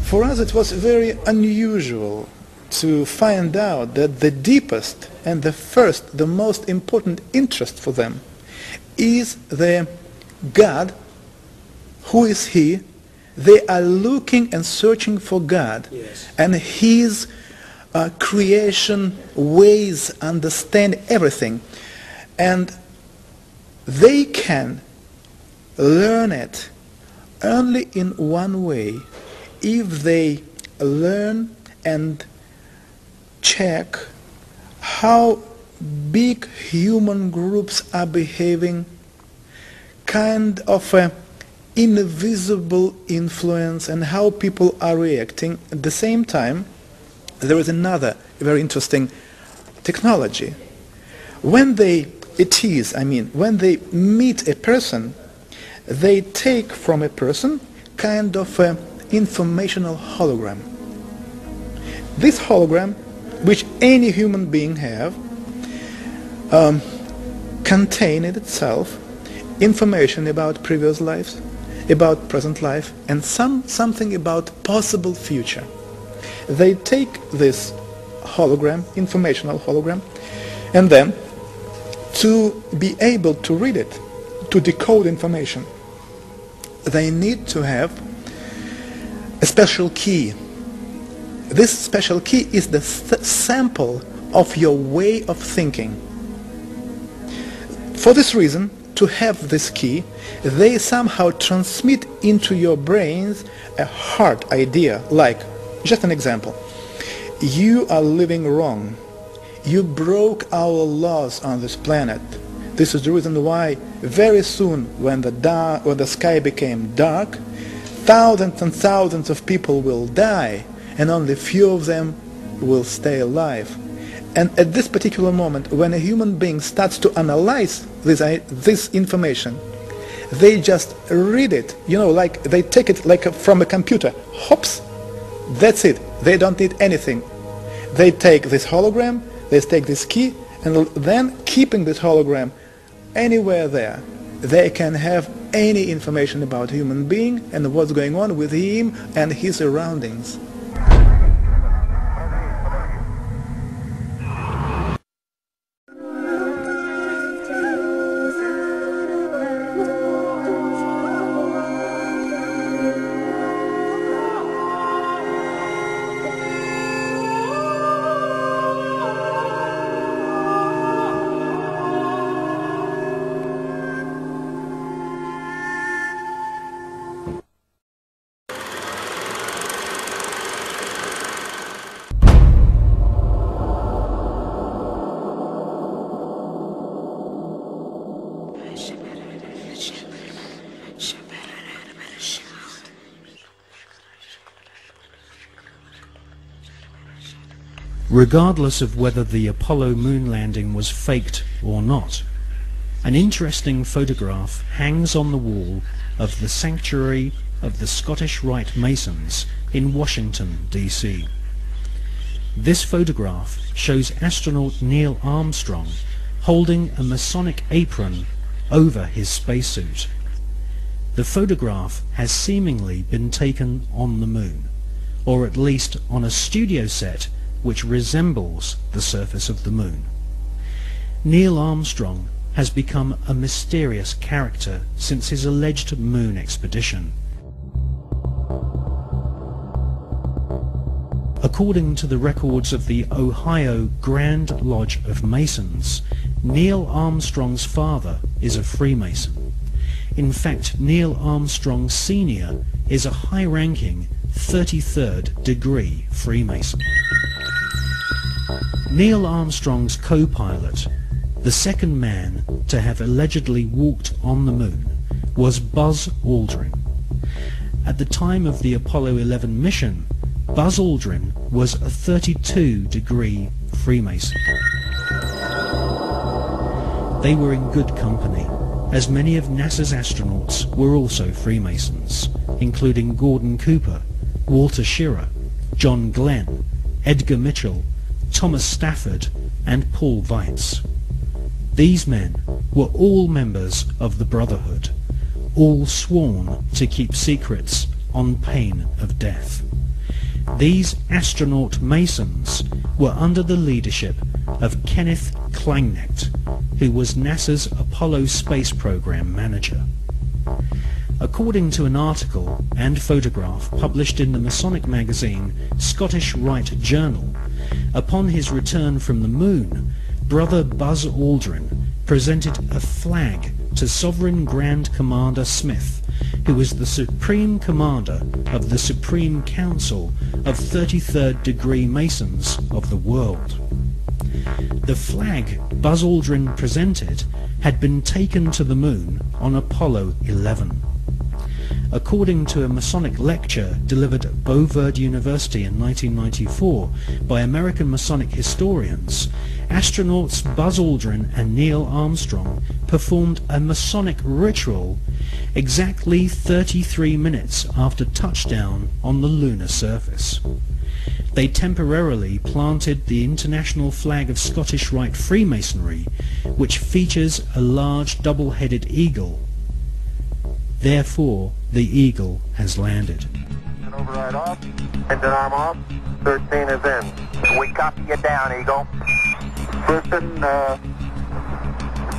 For us it was very unusual to find out that the deepest and the first, the most important interest for them is the God. Who is He? They are looking and searching for God. Yes. And His creation, ways, understand everything. And they can learn it only in one way, if they learn and check how big human groups are behaving, kind of a invisible influence, and how people are reacting. At the same time, there is another very interesting technology. When they meet a person, they take from a person kind of an informational hologram. This hologram, which any human being have, contain in itself information about previous lives, about present life, and something about possible future. They take this hologram, informational hologram, and then to be able to read it, to decode information, they need to have a special key. This special key is the sample of your way of thinking. For this reason, to have this key, they somehow transmit into your brains a hard idea, like, just an example, you are living wrong. You broke our laws on this planet. This is the reason why very soon, when the sky became dark, thousands and thousands of people will die, and only few of them will stay alive. And at this particular moment, when a human being starts to analyze this information, they just read it, like they take it like from a computer. Hops, that's it. They don't need anything. They take this hologram, they take this key, and then keeping this hologram anywhere there, they can have any information about human being and what's going on with him and his surroundings. Regardless of whether the Apollo moon landing was faked or not, an interesting photograph hangs on the wall of the Sanctuary of the Scottish Rite Masons in Washington, D.C. This photograph shows astronaut Neil Armstrong holding a Masonic apron over his spacesuit. The photograph has seemingly been taken on the moon, or at least on a studio set which resembles the surface of the moon. Neil Armstrong has become a mysterious character since his alleged moon expedition. According to the records of the Ohio Grand Lodge of Masons, Neil Armstrong's father is a Freemason. In fact, Neil Armstrong Sr. is a high-ranking 33rd degree Freemason. Neil Armstrong's co-pilot, the second man to have allegedly walked on the moon, was Buzz Aldrin. At the time of the Apollo 11 mission, Buzz Aldrin was a 32 degree Freemason. They were in good company, as many of NASA's astronauts were also Freemasons, including Gordon Cooper, Walter Schirra, John Glenn, Edgar Mitchell, Thomas Stafford, and Paul Weitz. These men were all members of the Brotherhood, all sworn to keep secrets on pain of death. These astronaut Masons were under the leadership of Kenneth Kleineknecht, who was NASA's Apollo space program manager. According to an article and photograph published in the Masonic magazine Scottish Rite Journal, upon his return from the moon, Brother Buzz Aldrin presented a flag to Sovereign Grand Commander Smith, who was the Supreme Commander of the Supreme Council of 33rd Degree Masons of the world. The flag Buzz Aldrin presented had been taken to the moon on Apollo 11. According to a Masonic lecture delivered at Beauverde University in 1994 by American Masonic historians, astronauts Buzz Aldrin and Neil Armstrong performed a Masonic ritual exactly 33 minutes after touchdown on the lunar surface. They temporarily planted the international flag of Scottish Rite Freemasonry, which features a large double-headed eagle. Therefore, the eagle has landed. Override off. Engine arm off. 13 is in. We copy you down, Eagle. Houston,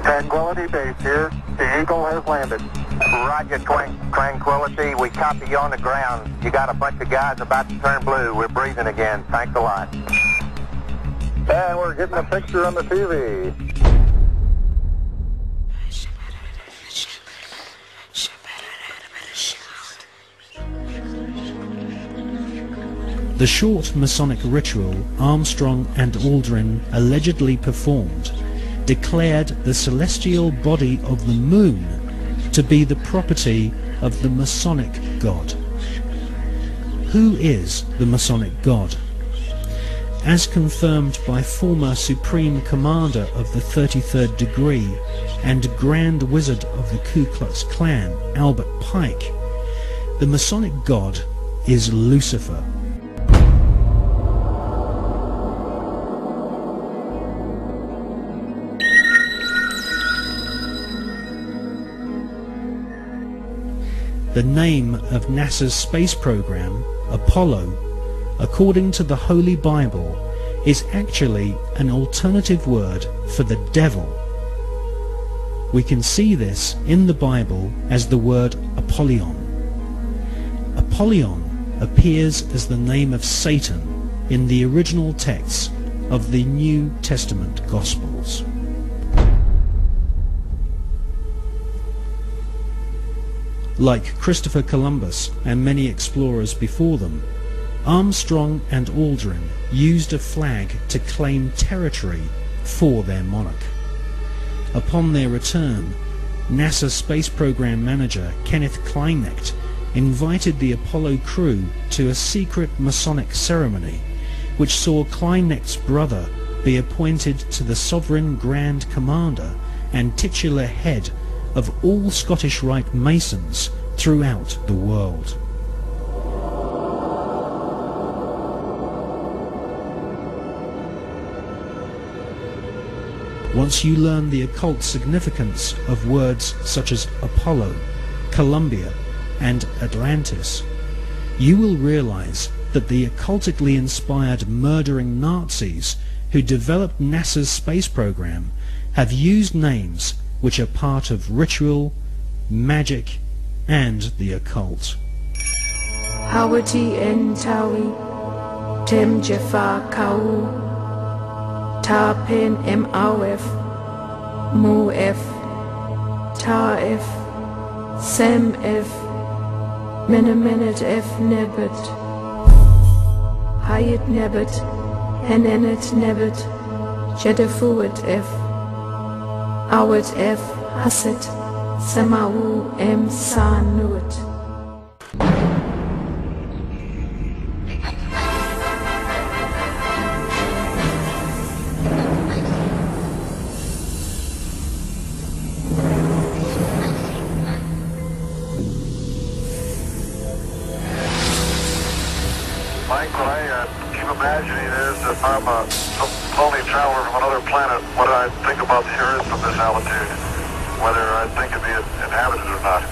Tranquility Base here. The Eagle has landed. Roger, Tranquility. We copy you on the ground. You got a bunch of guys about to turn blue. We're breathing again. Thanks a lot. And we're getting a picture on the TV. The short Masonic ritual Armstrong and Aldrin allegedly performed declared the celestial body of the moon to be the property of the Masonic God. Who is the Masonic God? As confirmed by former Supreme Commander of the 33rd Degree and Grand Wizard of the Ku Klux Klan, Albert Pike, the Masonic God is Lucifer. The name of NASA's space program, Apollo, according to the Holy Bible, is actually an alternative word for the devil. We can see this in the Bible as the word Apollyon. Apollyon appears as the name of Satan in the original texts of the New Testament Gospels. Like Christopher Columbus and many explorers before them, Armstrong and Aldrin used a flag to claim territory for their monarch. Upon their return, NASA Space Program Manager Kenneth Kleineknecht invited the Apollo crew to a secret Masonic ceremony, which saw Kleineknecht's brother be appointed to the Sovereign Grand Commander and titular head of all Scottish Rite Masons throughout the world. Once you learn the occult significance of words such as Apollo, Columbia, and Atlantis, you will realize that the occultically inspired murdering Nazis who developed NASA's space program have used names which are part of ritual, magic, and the occult. Hawati en Tawi, Tem Jafar Kau, Ta Pen M Awef, Mu F, Ta F, Sem F, Menemenet F Nebet, Hayat Nebet, Henenet Nebet, Jedefuet F, Awet F Haset, Samawu M Sanuet. Mike, what I keep imagining is if I'm a lonely traveler from another planet, what I think about the Earth from this altitude, whether I think it'd be inhabited or not.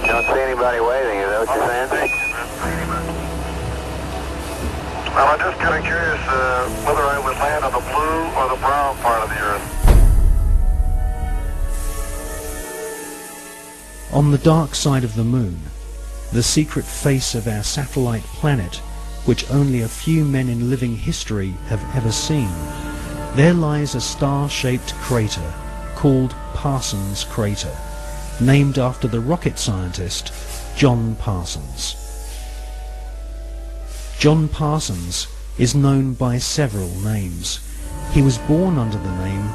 You don't see anybody waving, is that what you're saying? Well, I'm just kind of curious whether I would land on the blue or the brown part of the Earth. On the dark side of the moon, the secret face of our satellite planet, which only a few men in living history have ever seen, there lies a star-shaped crater called Parsons Crater, named after the rocket scientist John Parsons. John Parsons is known by several names. He was born under the name